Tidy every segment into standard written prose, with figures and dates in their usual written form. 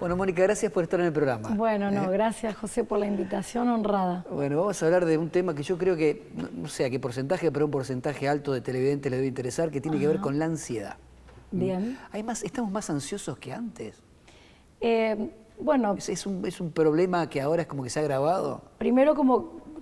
Bueno, Mónica, gracias por estar en el programa. Bueno, no, gracias José por la invitación, honrada. Bueno, vamos a hablar de un tema que yo creo que, no sé a qué porcentaje, pero un porcentaje alto de televidentes le debe interesar, que tiene que ver con la ansiedad. Bien. ¿Estamos más ansiosos que antes? Bueno, ¿Es un problema que ahora es como que se ha agravado? primero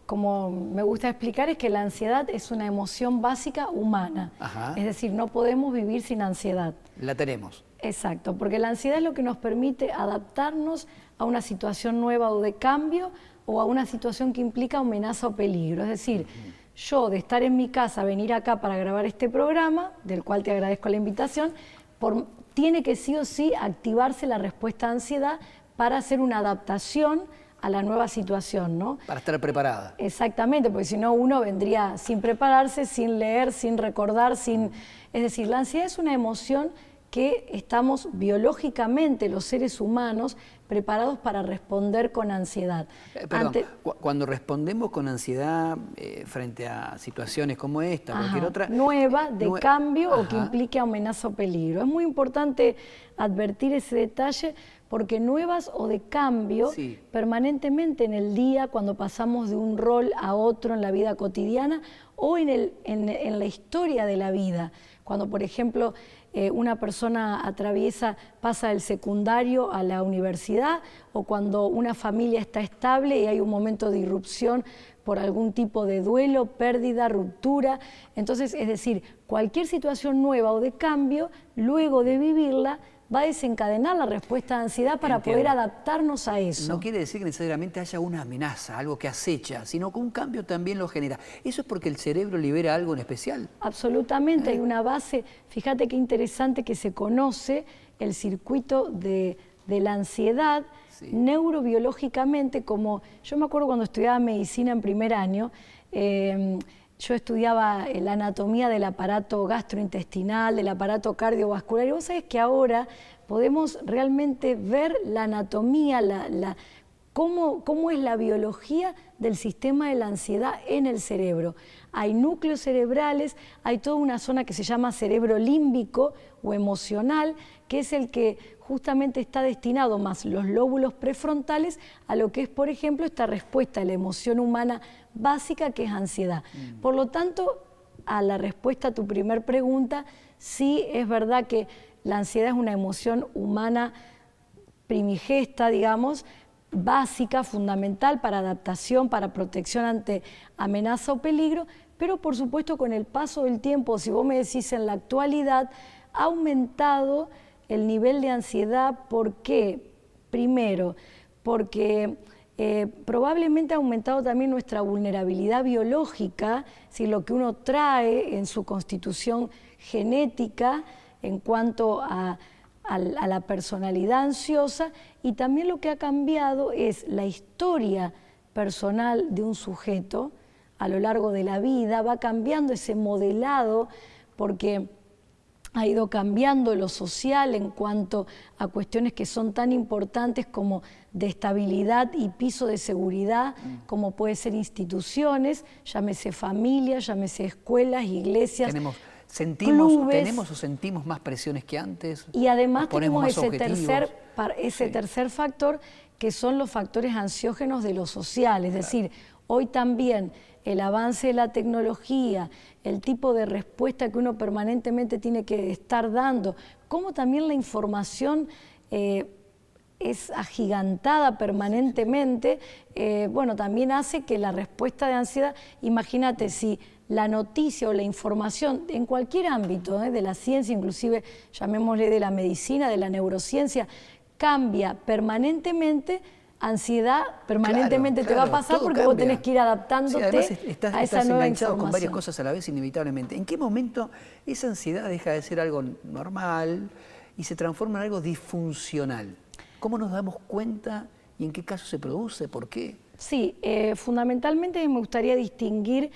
como me gusta explicar es que la ansiedad es una emoción básica humana. Ajá. Es decir, no podemos vivir sin ansiedad. La tenemos. Exacto, porque la ansiedad es lo que nos permite adaptarnos a una situación nueva o de cambio o a una situación que implica amenaza o peligro. Es decir, yo de estar en mi casa, venir acá para grabar este programa, del cual te agradezco la invitación, tiene que sí o sí activarse la respuesta a ansiedad para hacer una adaptación a la nueva situación, ¿no? Para estar preparada. Exactamente, porque si no uno vendría sin prepararse, sin leer, sin recordar, sin... Es decir, la ansiedad es una emoción que estamos biológicamente los seres humanos preparados para responder con ansiedad. Perdón, cuando respondemos con ansiedad frente a situaciones como esta, cualquier otra... Nueva, de cambio o que implique amenaza o peligro. Es muy importante advertir ese detalle porque nuevas o de cambio permanentemente en el día, cuando pasamos de un rol a otro en la vida cotidiana o en la historia de la vida. Cuando, por ejemplo, una persona pasa del secundario a la universidad, o cuando una familia está estable y hay un momento de irrupción por algún tipo de duelo, pérdida, ruptura. Entonces, es decir, cualquier situación nueva o de cambio, luego de vivirla, va a desencadenar la respuesta de ansiedad para poder adaptarnos a eso. No quiere decir que necesariamente haya una amenaza, algo que acecha, sino que un cambio también lo genera. ¿Eso es porque el cerebro libera algo en especial? Absolutamente, hay una base. Fíjate qué interesante que se conoce el circuito de la ansiedad neurobiológicamente, como yo me acuerdo cuando estudiaba medicina en primer año, yo estudiaba la anatomía del aparato gastrointestinal, del aparato cardiovascular, y vos sabés que ahora podemos realmente ver la anatomía, cómo es la biología del sistema de la ansiedad en el cerebro. Hay núcleos cerebrales, hay toda una zona que se llama cerebro límbico o emocional, que es el que justamente está destinado, más los lóbulos prefrontales, a lo que es, por ejemplo, esta respuesta a la emoción humana básica, que es ansiedad. Por lo tanto, a la respuesta a tu primer pregunta, sí es verdad que la ansiedad es una emoción humana primigesta, digamos, básica, fundamental para adaptación, para protección ante amenaza o peligro, pero por supuesto con el paso del tiempo, si vos me decís en la actualidad, ha aumentado el nivel de ansiedad. ¿Por qué? Primero, porque probablemente ha aumentado también nuestra vulnerabilidad biológica, si lo que uno trae en su constitución genética en cuanto a la personalidad ansiosa, y también lo que ha cambiado es la historia personal de un sujeto a lo largo de la vida, va cambiando ese modelado porque ha ido cambiando lo social en cuanto a cuestiones que son tan importantes como de estabilidad y piso de seguridad, como puede ser instituciones, llámese familias, llámese escuelas, iglesias, ¿Tenemos o sentimos más presiones que antes? Y además tenemos ese tercer factor, que son los factores ansiógenos de lo social. Es decir, hoy también el avance de la tecnología, el tipo de respuesta que uno permanentemente tiene que estar dando, como también la información es agigantada permanentemente, bueno, también hace que la respuesta de ansiedad, imagínate si la noticia o la información en cualquier ámbito de la ciencia, inclusive llamémosle de la medicina, de la neurociencia, cambia permanentemente, ansiedad permanentemente te va a pasar porque vos tenés que ir adaptándote a esa nueva información. Con varias cosas a la vez, inevitablemente. ¿En qué momento esa ansiedad deja de ser algo normal y se transforma en algo disfuncional? ¿Cómo nos damos cuenta y en qué caso se produce? ¿Por qué? Sí, fundamentalmente me gustaría distinguir,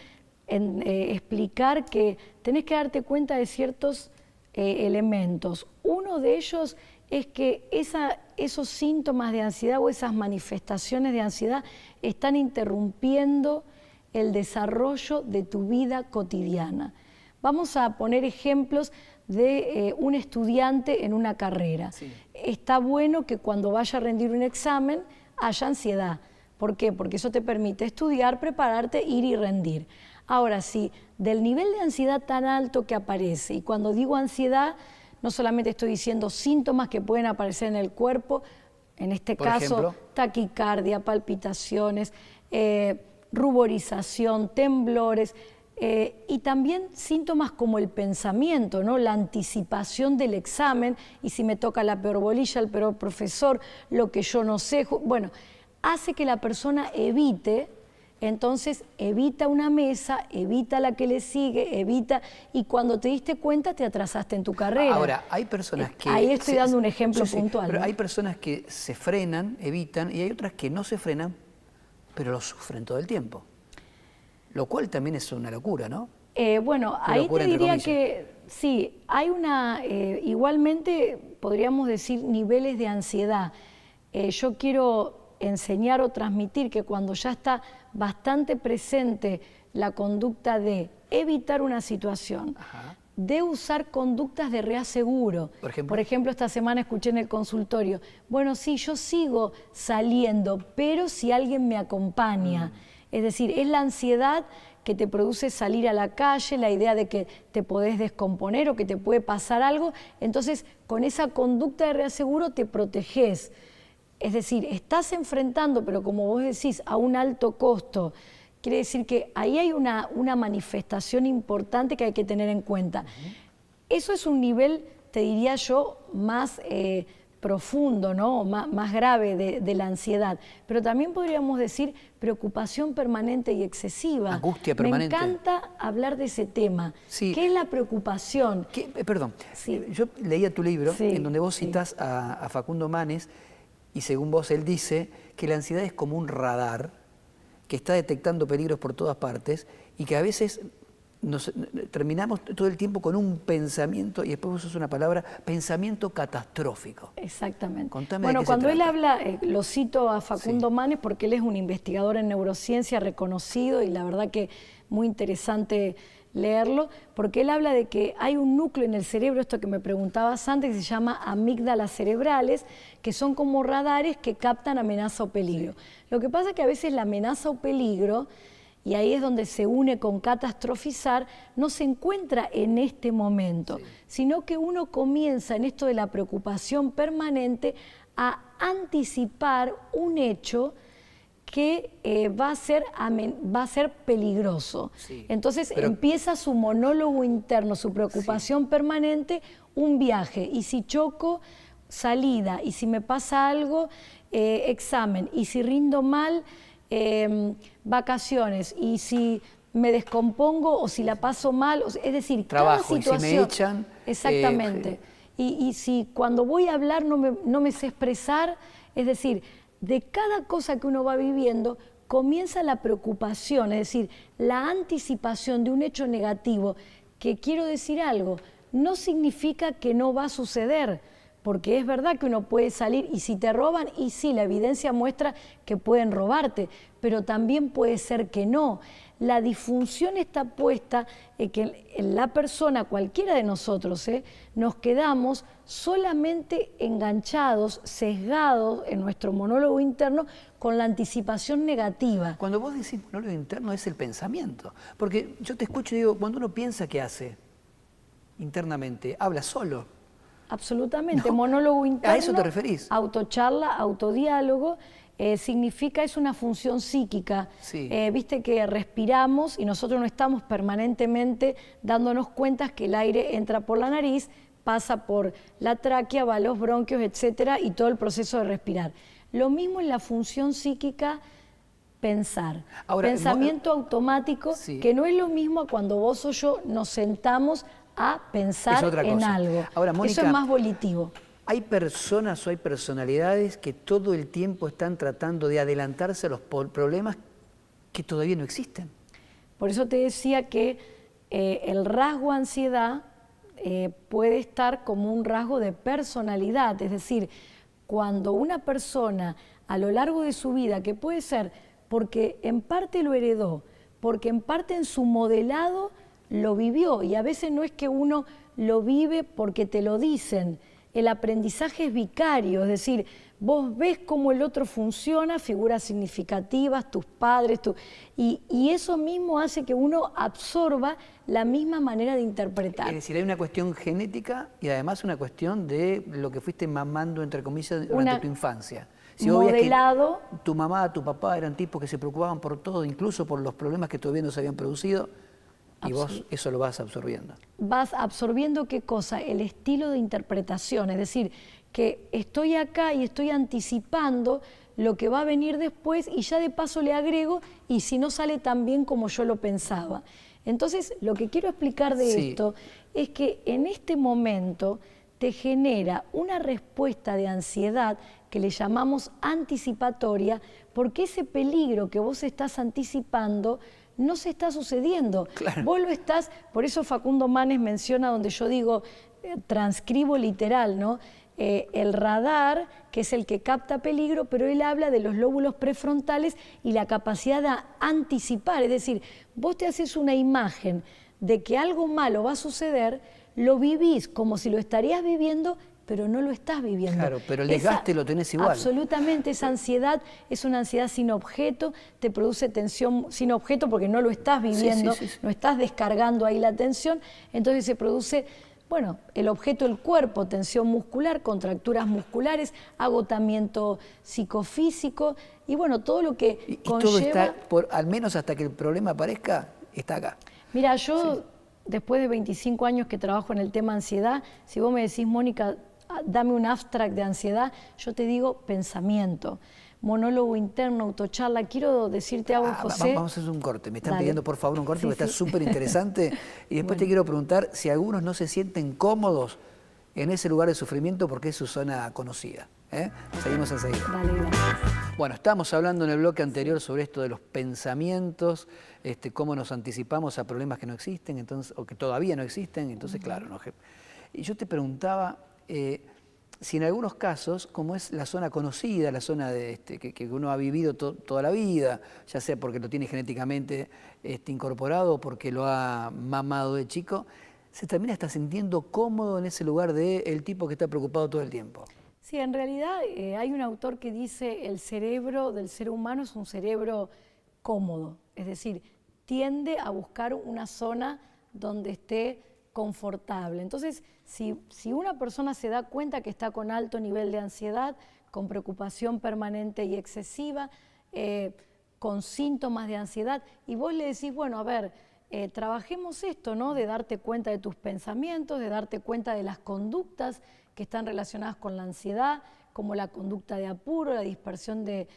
explicar que tenés que darte cuenta de ciertos elementos. Uno de ellos es que esos síntomas de ansiedad o esas manifestaciones de ansiedad están interrumpiendo el desarrollo de tu vida cotidiana. Vamos a poner ejemplos de un estudiante en una carrera. está bueno que cuando vaya a rendir un examen haya ansiedad. ¿Por qué? Porque eso te permite estudiar, prepararte, ir y rendir. Ahora, sí, del nivel de ansiedad tan alto que aparece, y cuando digo ansiedad, no solamente estoy diciendo síntomas que pueden aparecer en el cuerpo, en este caso, taquicardia, palpitaciones, ruborización, temblores, y también síntomas como el pensamiento, ¿no? La anticipación del examen, y si me toca la peor bolilla, el peor profesor, lo que yo no sé, bueno, hace que la persona evite. Entonces evita una mesa, evita la que le sigue, evita, y cuando te diste cuenta te atrasaste en tu carrera. Ahora, hay personas que... Ahí estoy dando un ejemplo puntual. Pero ¿no? hay personas que se frenan, evitan, y hay otras que no se frenan, pero lo sufren todo el tiempo. Lo cual también es una locura, ¿no? Bueno, ahí te diría que sí, hay una, igualmente podríamos decir niveles de ansiedad. Yo quiero enseñar o transmitir que cuando ya está bastante presente la conducta de evitar una situación, de usar conductas de reaseguro. Por ejemplo, esta semana escuché en el consultorio, bueno, sí, yo sigo saliendo, pero si alguien me acompaña. Es decir, es la ansiedad que te produce salir a la calle, la idea de que te podés descomponer o que te puede pasar algo, entonces con esa conducta de reaseguro te protegés. Es decir, estás enfrentando, pero como vos decís, a un alto costo. Quiere decir que ahí hay una manifestación importante que hay que tener en cuenta. Eso es un nivel, te diría yo, más profundo, ¿no? Más grave de la ansiedad. Pero también podríamos decir preocupación permanente y excesiva. Angustia permanente. Me encanta hablar de ese tema. Sí. ¿Qué es la preocupación? Perdón, sí. Yo leía tu libro sí. en donde vos citas a Facundo Manes, y según vos él dice que la ansiedad es como un radar que está detectando peligros por todas partes y que a veces terminamos todo el tiempo con un pensamiento, y después vos usas una palabra, pensamiento catastrófico. Exactamente. Contame bueno, de qué cuando se él trata. habla, lo cito a Facundo Manes porque él es un investigador en neurociencia reconocido y la verdad que muy interesante leerlo, porque él habla de que hay un núcleo en el cerebro, esto que me preguntabas antes, que se llama amígdalas cerebrales, que son como radares que captan amenaza o peligro. Lo que pasa es que a veces la amenaza o peligro, y ahí es donde se une con catastrofizar, no se encuentra en este momento, sino que uno comienza en esto de la preocupación permanente a anticipar un hecho que va a ser peligroso. Entonces empieza su monólogo interno, su preocupación permanente, un viaje, y si choco, salida, y si me pasa algo, examen, y si rindo mal, vacaciones, y si me descompongo o si la paso mal, es decir, trabajo, cada situación. Y si me echan, exactamente. Y si cuando voy a hablar no me sé expresar, es decir, de cada cosa que uno va viviendo comienza la preocupación, es decir, la anticipación de un hecho negativo, que quiero decir algo, no significa que no va a suceder, porque es verdad que uno puede salir y si te roban, y sí, la evidencia muestra que pueden robarte, pero también puede ser que no. La disfunción está puesta en que en la persona, cualquiera de nosotros, nos quedamos solamente enganchados, sesgados en nuestro monólogo interno con la anticipación negativa. Cuando vos decís monólogo interno es el pensamiento, porque yo te escucho y digo, cuando uno piensa, ¿qué hace? Internamente, habla solo. Absolutamente, ¿No? monólogo interno. ¿A eso te referís? Autocharla, autodiálogo. Significa, es una función psíquica. Viste que respiramos y nosotros no estamos permanentemente dándonos cuenta que el aire entra por la nariz, pasa por la tráquea, va a los bronquios, etcétera, y todo el proceso de respirar. Lo mismo en la función psíquica, pensar. Ahora, pensamiento automático, que no es lo mismo cuando vos o yo nos sentamos a pensar en algo. Ahora, Mónica, eso es más volitivo. Hay personas o hay personalidades que todo el tiempo están tratando de adelantarse a los problemas que todavía no existen. Por eso te decía que el rasgo ansiedad puede estar como un rasgo de personalidad, es decir, cuando una persona a lo largo de su vida, que puede ser porque en parte lo heredó, porque en parte en su modelado lo vivió, y a veces no es que uno lo vive porque te lo dicen, el aprendizaje es vicario, es decir, vos ves cómo el otro funciona, figuras significativas, tus padres, y eso mismo hace que uno absorba la misma manera de interpretar. Es decir, hay una cuestión genética y además una cuestión de lo que fuiste mamando, entre comillas, durante tu infancia. Si modelado. Que tu mamá, tu papá eran tipos que se preocupaban por todo, incluso por los problemas que todavía no se habían producido, y vos eso lo vas absorbiendo. Vas absorbiendo ¿qué cosa? El estilo de interpretación, es decir, que estoy acá y estoy anticipando lo que va a venir después y ya de paso le agrego y si no sale tan bien como yo lo pensaba. Entonces, lo que quiero explicar de esto es que en este momento te genera una respuesta de ansiedad que le llamamos anticipatoria, porque ese peligro que vos estás anticipando no se está sucediendo. Claro. Vos lo estás, por eso Facundo Manes menciona donde yo digo, transcribo literal, ¿no? El radar, que es el que capta peligro, pero él habla de los lóbulos prefrontales y la capacidad de anticipar, es decir, vos te haces una imagen de que algo malo va a suceder, lo vivís como si lo estarías viviendo, pero no lo estás viviendo. Claro, pero el desgaste lo tenés igual. Absolutamente, esa ansiedad es una ansiedad sin objeto, te produce tensión sin objeto porque no lo estás viviendo, no estás descargando ahí la tensión, entonces se produce, bueno, el objeto, el cuerpo, tensión muscular, contracturas musculares, agotamiento psicofísico y bueno, todo lo que conlleva... todo está, al menos hasta que el problema aparezca, está acá. Mira, yo... Después de 25 años que trabajo en el tema ansiedad, si vos me decís, Mónica, dame un abstract de ansiedad, yo te digo pensamiento, monólogo interno, autocharla. Quiero decirte algo, José. Vamos a hacer un corte. Me están pidiendo por favor un corte porque está súper interesante. Y después te quiero preguntar si algunos no se sienten cómodos en ese lugar de sufrimiento porque es su zona conocida. Seguimos enseguida. Dale, gracias. Bueno, estábamos hablando en el bloque anterior sobre esto de los pensamientos, cómo nos anticipamos a problemas que no existen, entonces, o que todavía no existen, entonces claro. ¿No? Y yo te preguntaba si en algunos casos, como es la zona conocida, la zona de, que uno ha vivido toda la vida, ya sea porque lo tiene genéticamente incorporado o porque lo ha mamado de chico, se termina hasta sintiendo cómodo en ese lugar del tipo que está preocupado todo el tiempo. Sí, en realidad hay un autor que dice el cerebro del ser humano es un cerebro cómodo, es decir, tiende a buscar una zona donde esté confortable. Entonces, si una persona se da cuenta que está con alto nivel de ansiedad, con preocupación permanente y excesiva, con síntomas de ansiedad, y vos le decís, bueno, a ver, trabajemos esto, ¿no? De darte cuenta de tus pensamientos, de darte cuenta de las conductas que están relacionadas con la ansiedad, como la conducta de apuro, la dispersión de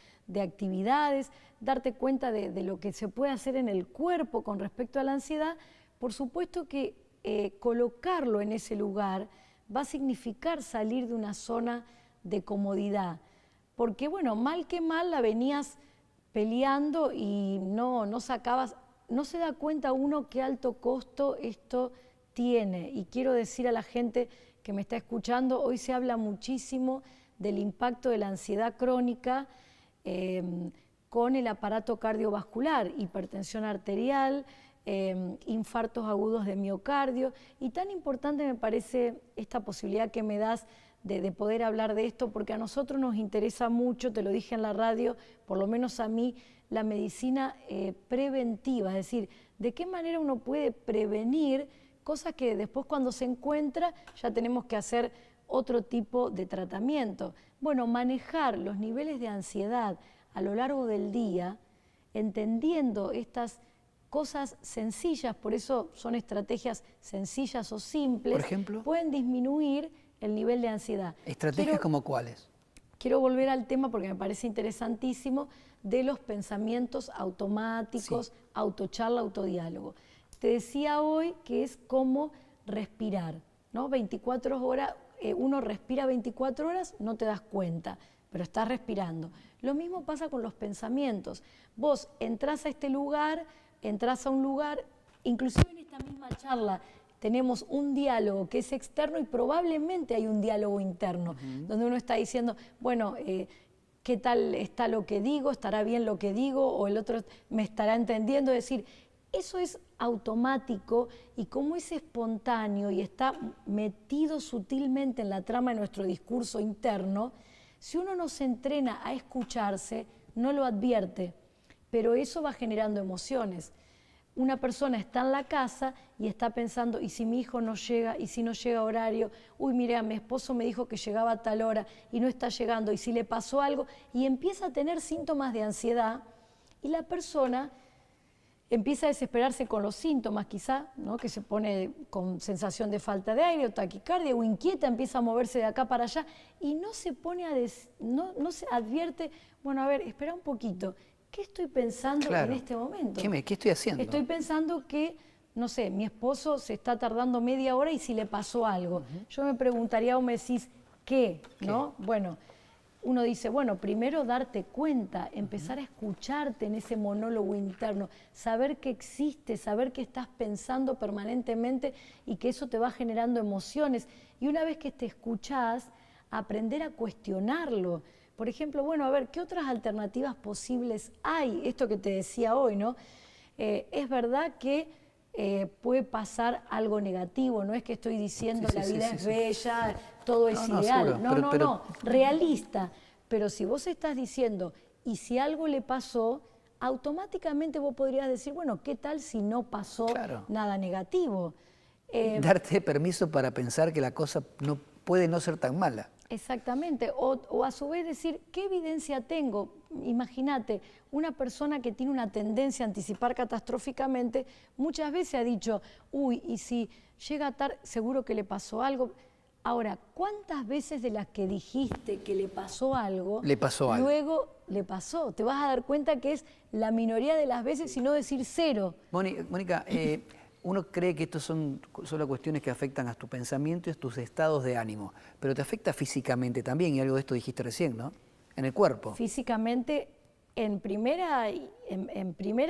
actividades, darte cuenta de lo que se puede hacer en el cuerpo con respecto a la ansiedad. Por supuesto que colocarlo en ese lugar va a significar salir de una zona de comodidad, porque bueno, mal que mal la venías peleando y no sacabas, no se da cuenta uno qué alto costo esto tiene. Y quiero decir a la gente que me está escuchando, hoy se habla muchísimo del impacto de la ansiedad crónica con el aparato cardiovascular, hipertensión arterial, infartos agudos de miocardio, y tan importante me parece esta posibilidad que me das de poder hablar de esto, porque a nosotros nos interesa mucho, te lo dije en la radio, por lo menos a mí, la medicina preventiva, es decir, de qué manera uno puede prevenir cosas que después cuando se encuentra ya tenemos que hacer otro tipo de tratamiento. Bueno, manejar los niveles de ansiedad a lo largo del día, entendiendo estas cosas sencillas, por eso son estrategias sencillas o simples, por ejemplo, pueden disminuir el nivel de ansiedad. ¿Estrategias como cuáles? Quiero volver al tema porque me parece interesantísimo de los pensamientos automáticos, autocharla, autodiálogo. Te decía hoy que es como respirar, ¿no? 24 horas, uno respira 24 horas, no te das cuenta, pero estás respirando. Lo mismo pasa con los pensamientos. Vos entrás a este lugar, entrás a un lugar, inclusive en esta misma charla tenemos un diálogo que es externo y probablemente hay un diálogo interno, donde uno está diciendo, bueno, ¿qué tal está lo que digo? ¿Estará bien lo que digo? ¿O el otro me estará entendiendo? Es decir, Eso es automático y como es espontáneo y está metido sutilmente en la trama de nuestro discurso interno, si uno no se entrena a escucharse, no lo advierte, pero eso va generando emociones. Una persona está en la casa y está pensando, ¿y si mi hijo no llega? ¿Y si no llega a horario? Uy, mire, mi esposo me dijo que llegaba a tal hora y no está llegando. ¿Y si le pasó algo? Y empieza a tener síntomas de ansiedad y la persona empieza a desesperarse con los síntomas, quizá, ¿no? Que se pone con sensación de falta de aire o taquicardia o inquieta, empieza a moverse de acá para allá y no se pone no se advierte, bueno, a ver, espera un poquito. ¿Qué estoy pensando en este momento? ¿Qué estoy haciendo? Estoy pensando que, no sé, mi esposo se está tardando media hora y si le pasó algo. Yo me preguntaría o me decís, ¿qué? ¿No? Bueno, uno dice, bueno, primero darte cuenta, empezar a escucharte en ese monólogo interno, saber que existe, saber que estás pensando permanentemente y que eso te va generando emociones. Y una vez que te escuchás, aprender a cuestionarlo. Por ejemplo, bueno, a ver, ¿qué otras alternativas posibles hay? Esto que te decía hoy, ¿no? Es verdad que puede pasar algo negativo, no es que estoy diciendo la vida es bella, todo es ideal. Seguro, No, realista. Pero si vos estás diciendo, y si algo le pasó, automáticamente vos podrías decir, bueno, ¿qué tal si no pasó nada negativo? Darte permiso para pensar que la cosa no puede no ser tan mala. Exactamente, o a su vez decir, ¿qué evidencia tengo? Imagínate, una persona que tiene una tendencia a anticipar catastróficamente, muchas veces ha dicho, uy, y si llega tarde, seguro que le pasó algo. Ahora, ¿cuántas veces de las que dijiste que le pasó algo, luego le pasó? Te vas a dar cuenta que es la minoría de las veces, y no decir cero. Mónica, uno cree que estos son solo cuestiones que afectan a tu pensamiento y a tus estados de ánimo, pero te afecta físicamente también, y algo de esto dijiste recién, ¿no? En el cuerpo. Físicamente, en primera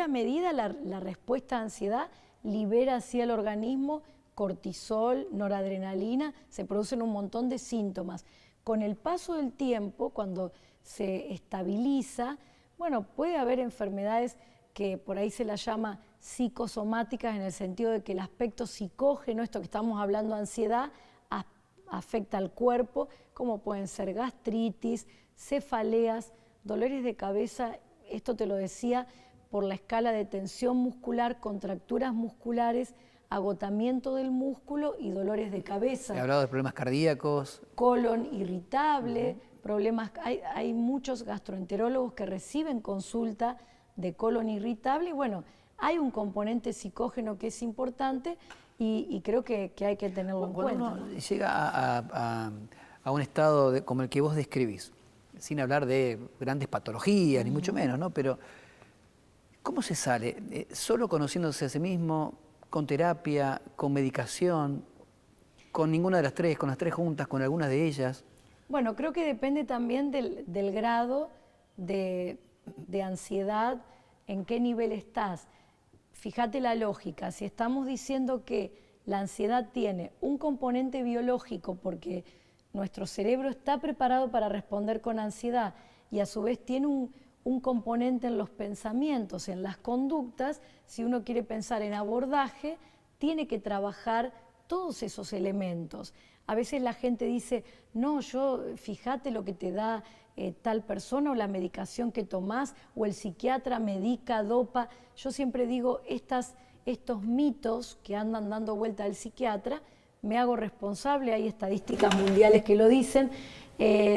medida, la respuesta a ansiedad libera así al organismo cortisol, noradrenalina, se producen un montón de síntomas. Con el paso del tiempo, cuando se estabiliza, bueno, puede haber enfermedades que por ahí se las llama psicosomáticas, en el sentido de que el aspecto psicógeno, esto que estamos hablando, ansiedad, afecta al cuerpo, como pueden ser gastritis, cefaleas, dolores de cabeza, esto te lo decía, por la escala de tensión muscular, contracturas musculares, agotamiento del músculo y dolores de cabeza. He hablado de problemas cardíacos. Colon irritable, problemas, hay muchos gastroenterólogos que reciben consulta de colon irritable y bueno, hay un componente psicógeno que es importante y creo que hay que tenerlo en cuenta. Cuando uno llega a un estado como el que vos describís, sin hablar de grandes patologías, ni mucho menos, ¿no? Pero, ¿cómo se sale? ¿Solo conociéndose a sí mismo, con terapia, con medicación, con ninguna de las tres, con las tres juntas, con algunas de ellas? Bueno, creo que depende también del grado de ansiedad, en qué nivel estás. Fíjate la lógica, si estamos diciendo que la ansiedad tiene un componente biológico porque nuestro cerebro está preparado para responder con ansiedad y a su vez tiene un componente en los pensamientos, en las conductas, si uno quiere pensar en abordaje, tiene que trabajar todos esos elementos. A veces la gente dice, no, fíjate lo que te da tal persona o la medicación que tomás o el psiquiatra medica, dopa. Yo siempre digo, estos mitos que andan dando vuelta al psiquiatra, me hago responsable, hay estadísticas mundiales que lo dicen,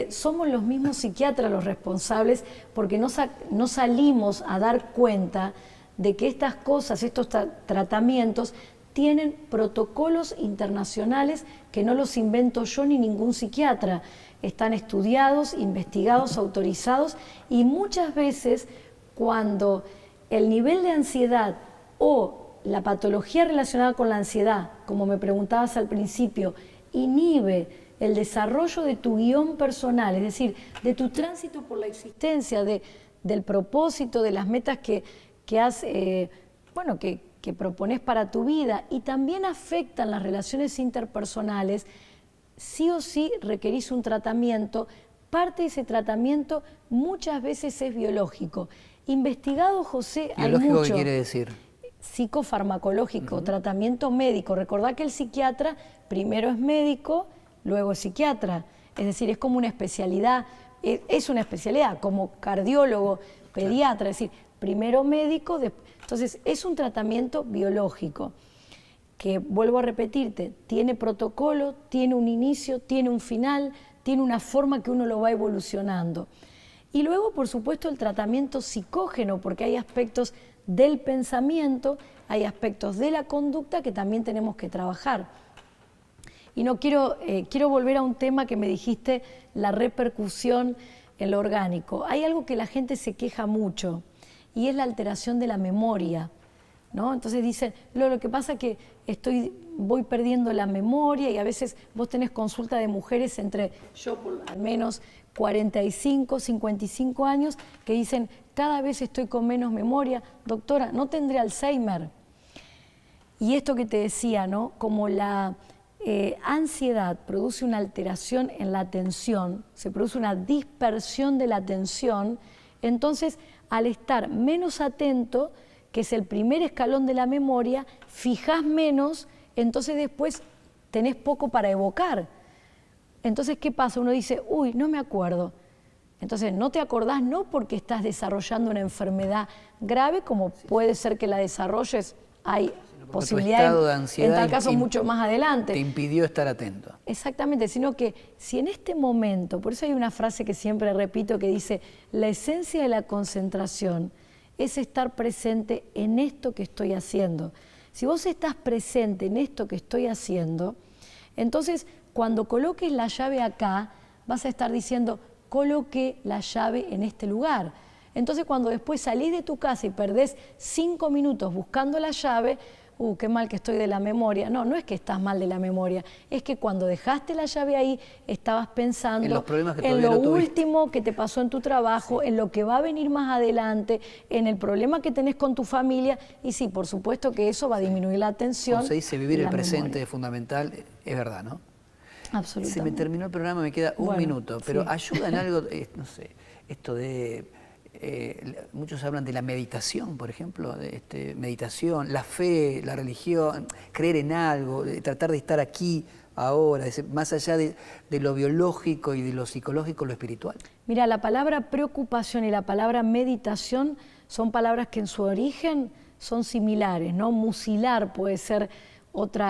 somos los mismos psiquiatras los responsables porque no salimos a dar cuenta de que estas cosas, estos tratamientos, tienen protocolos internacionales que no los invento yo ni ningún psiquiatra. Están estudiados, investigados, autorizados y muchas veces cuando el nivel de ansiedad o la patología relacionada con la ansiedad, como me preguntabas al principio, inhibe el desarrollo de tu guión personal, es decir, de tu tránsito por la existencia, del propósito, de las metas que propones para tu vida y también afectan las relaciones interpersonales, sí o sí requerís un tratamiento. Parte de ese tratamiento muchas veces es biológico. Investigado, José, hay mucho. ¿Biológico qué quiere decir? psicofarmacológico, tratamiento médico. Recordá que el psiquiatra primero es médico, luego es psiquiatra. Es decir, es como una especialidad, es una especialidad, como cardiólogo, pediatra, es decir, primero médico, entonces es un tratamiento biológico que, vuelvo a repetirte, tiene protocolo, tiene un inicio, tiene un final, tiene una forma que uno lo va evolucionando. Y luego, por supuesto, el tratamiento psicógeno, porque hay aspectos del pensamiento, hay aspectos de la conducta que también tenemos que trabajar. Y no quiero volver a un tema que me dijiste, la repercusión en lo orgánico. Hay algo que la gente se queja mucho y es la alteración de la memoria, ¿no? Entonces dicen, lo que pasa es que voy perdiendo la memoria, y a veces vos tenés consulta de mujeres entre, yo por al menos 45, 55 años, que dicen, cada vez estoy con menos memoria. Doctora, ¿no tendré Alzheimer? Y esto que te decía, ¿no? Como la ansiedad produce una alteración en la atención, se produce una dispersión de la atención, entonces al estar menos atento, que es el primer escalón de la memoria, fijás menos, entonces después tenés poco para evocar. Entonces, ¿qué pasa? Uno dice, uy, no me acuerdo. Entonces, no te acordás no porque estás desarrollando una enfermedad grave, como puede ser que la desarrolles, hay posibilidades, en tal caso mucho más adelante. Te impidió estar atento. Exactamente, sino que si en este momento, por eso hay una frase que siempre repito que dice, la esencia de la concentración es estar presente en esto que estoy haciendo. Si vos estás presente en esto que estoy haciendo, entonces cuando coloques la llave acá, vas a estar diciendo, coloqué la llave en este lugar. Entonces cuando después salís de tu casa y perdés 5 minutos buscando la llave, qué mal que estoy de la memoria. No, no es que estás mal de la memoria, es que cuando dejaste la llave ahí, estabas pensando en los problemas que en lo último que te pasó en tu trabajo, en lo que va a venir más adelante, en el problema que tenés con tu familia, y sí, por supuesto que eso va a disminuir la atención. Como se dice, vivir el presente memoria. es fundamental, es verdad, ¿no? Absolutamente. Se me terminó el programa, me queda un minuto, pero ayuda en algo, no sé, esto de... muchos hablan de la meditación, por ejemplo, meditación, la fe, la religión, creer en algo, tratar de estar aquí, ahora, más allá de lo biológico y de lo psicológico, lo espiritual. Mira, la palabra preocupación y la palabra meditación son palabras que en su origen son similares, ¿no? Musilar puede ser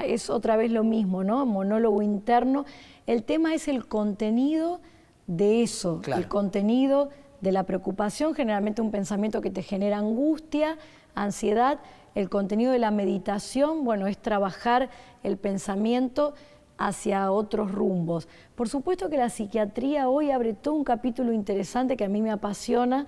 es otra vez lo mismo, ¿no? Monólogo interno. El tema es el contenido de eso, claro. El contenido de la preocupación, generalmente un pensamiento que te genera angustia, ansiedad. El contenido de la meditación, bueno, es trabajar el pensamiento hacia otros rumbos. Por supuesto que la psiquiatría hoy abre todo un capítulo interesante que a mí me apasiona,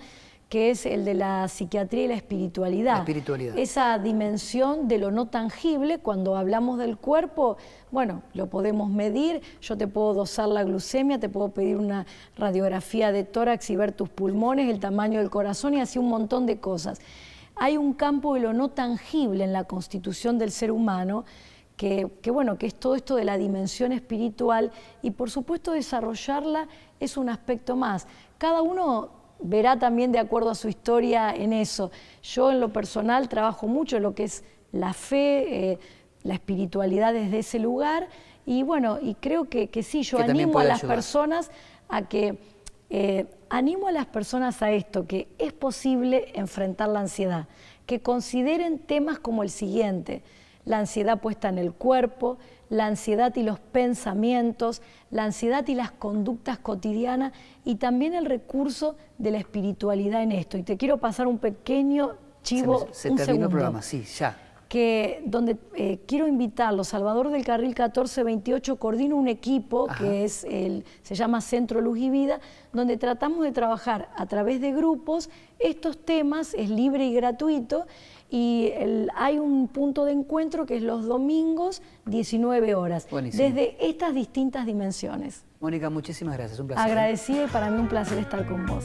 que es el de la psiquiatría y la espiritualidad. La espiritualidad. Esa dimensión de lo no tangible, cuando hablamos del cuerpo, bueno, lo podemos medir, yo te puedo dosar la glucemia, te puedo pedir una radiografía de tórax y ver tus pulmones, el tamaño del corazón y así un montón de cosas. Hay un campo de lo no tangible en la constitución del ser humano que es todo esto de la dimensión espiritual, y por supuesto desarrollarla es un aspecto más. Cada uno verá también de acuerdo a su historia en eso. Yo en lo personal trabajo mucho en lo que es la fe, la espiritualidad desde ese lugar, y bueno, y creo que sí, yo animo a las personas a que, animo a las personas a esto, que es posible enfrentar la ansiedad, que consideren temas como el siguiente: la ansiedad puesta en el cuerpo, la ansiedad y los pensamientos, la ansiedad y las conductas cotidianas, y también el recurso de la espiritualidad en esto. Y te quiero pasar un pequeño chivo, se terminó el programa, sí, ya. Donde quiero invitarlos. Salvador del Carril 1428 coordina un equipo que se llama Centro Luz y Vida, donde tratamos de trabajar a través de grupos estos temas. Es libre y gratuito, y hay un punto de encuentro que es los domingos, 19 horas, Buenísimo. Desde estas distintas dimensiones. Mónica, muchísimas gracias, un placer. Agradecida, y para mí un placer estar con vos.